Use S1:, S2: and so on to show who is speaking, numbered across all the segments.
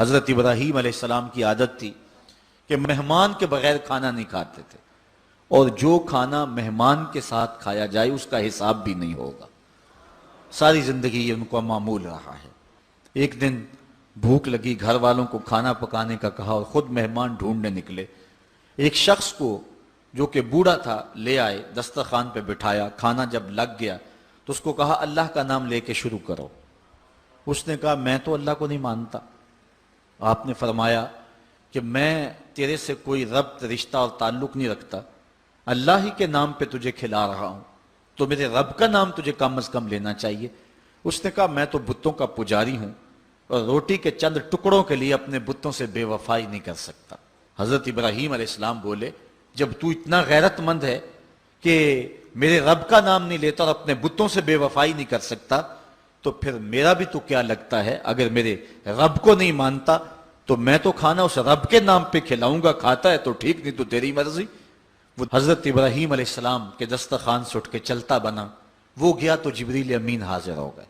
S1: حضرت ابراہیم علیہ السلام کی عادت تھی کہ مہمان کے بغیر کھانا نہیں کھاتے تھے، اور جو کھانا مہمان کے ساتھ کھایا جائے اس کا حساب بھی نہیں ہوگا۔ ساری زندگی یہ ان کو معمول رہا ہے۔ ایک دن بھوک لگی، گھر والوں کو کھانا پکانے کا کہا اور خود مہمان ڈھونڈنے نکلے۔ ایک شخص کو جو کہ بوڑھا تھا لے آئے، دسترخوان پہ بٹھایا، کھانا جب لگ گیا تو اس کو کہا اللہ کا نام لے کے شروع کرو۔ اس نے کہا میں تو اللہ کو نہیں مانتا۔ آپ نے فرمایا کہ میں تیرے سے کوئی ربط، رشتہ اور تعلق نہیں رکھتا، اللہ ہی کے نام پہ تجھے کھلا رہا ہوں، تو میرے رب کا نام تجھے کم از کم لینا چاہیے۔ اس نے کہا میں تو بتوں کا پجاری ہوں اور روٹی کے چند ٹکڑوں کے لیے اپنے بتوں سے بے وفائی نہیں کر سکتا۔ حضرت ابراہیم علیہ السلام بولے جب تو اتنا غیرت مند ہے کہ میرے رب کا نام نہیں لیتا اور اپنے بتوں سے بے وفائی نہیں کر سکتا، تو پھر میرا بھی تو کیا لگتا ہے، اگر میرے رب کو نہیں مانتا تو میں تو کھانا اس رب کے نام پہ کھلاؤں گا، کھاتا ہے تو ٹھیک، نہیں تو تیری مرضی۔ وہ حضرت ابراہیم علیہ السلام کے دسترخوان سے اٹھ کے چلتا بنا، وہ گیا تو جبریل امین حاضر ہو گئے،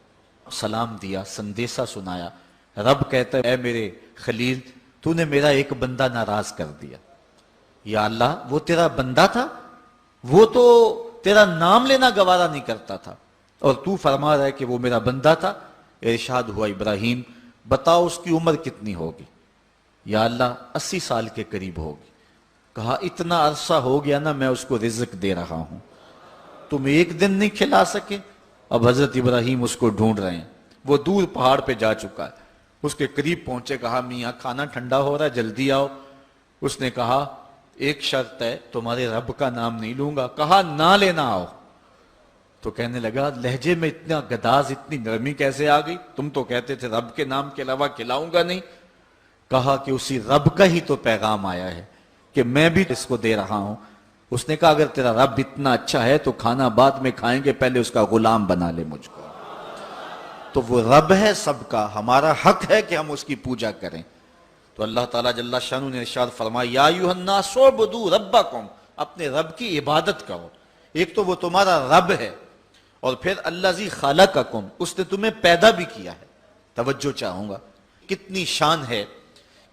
S1: سلام دیا، سندیسہ سنایا۔ رب کہتا ہے اے میرے خلیل، تو نے میرا ایک بندہ ناراض کر دیا۔ یا اللہ، وہ تیرا بندہ تھا، وہ تو تیرا نام لینا گوارا نہیں کرتا تھا، اور تو فرما رہا ہے کہ وہ میرا بندہ تھا۔ ارشاد ہوا ابراہیم بتاؤ اس کی عمر کتنی ہوگی؟ یا اللہ 80 سال کے قریب ہوگی۔ کہا اتنا عرصہ ہو گیا نا میں اس کو رزق دے رہا ہوں، تم ایک دن نہیں کھلا سکے؟ اب حضرت ابراہیم اس کو ڈھونڈ رہے ہیں، وہ دور پہاڑ پہ جا چکا ہے، اس کے قریب پہنچے، کہا میاں کھانا ٹھنڈا ہو رہا ہے جلدی آؤ۔ اس نے کہا ایک شرط ہے، تمہارے رب کا نام نہیں لوں گا۔ کہا نہ لینا آؤ۔ تو کہنے لگا لہجے میں اتنا گداز، اتنی نرمی کیسے آ گئی؟ تم تو کہتے تھے رب کے نام کے علاوہ کھلاؤں گا نہیں۔ کہا کہ اسی رب کا ہی تو پیغام آیا ہے کہ میں بھی اس کو دے رہا ہوں۔ اس نے کہا اگر تیرا رب اتنا اچھا ہے تو کھانا بعد میں کھائیں گے، پہلے اس کا غلام بنا لے مجھ کو۔ تو وہ رب ہے سب کا، ہمارا حق ہے کہ ہم اس کی پوجا کریں۔ تو اللہ تعالیٰ جل شانہ نے ارشاد فرمایا یا ایھا الناس اعبدوا ربکم، اپنے رب کی عبادت کرو۔ ایک تو وہ تمہارا رب ہے، اور پھر الذی خلقکم، اس نے تمہیں پیدا بھی کیا ہے۔ توجہ چاہوں گا، کتنی شان ہے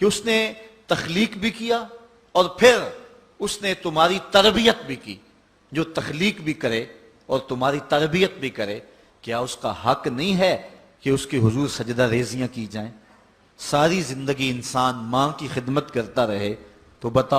S1: کہ اس نے تخلیق بھی کیا اور پھر اس نے تمہاری تربیت بھی کی۔ جو تخلیق بھی کرے اور تمہاری تربیت بھی کرے، کیا اس کا حق نہیں ہے کہ اس کے حضور سجدہ ریزیاں کی جائیں؟ ساری زندگی انسان ماں کی خدمت کرتا رہے تو بتاؤ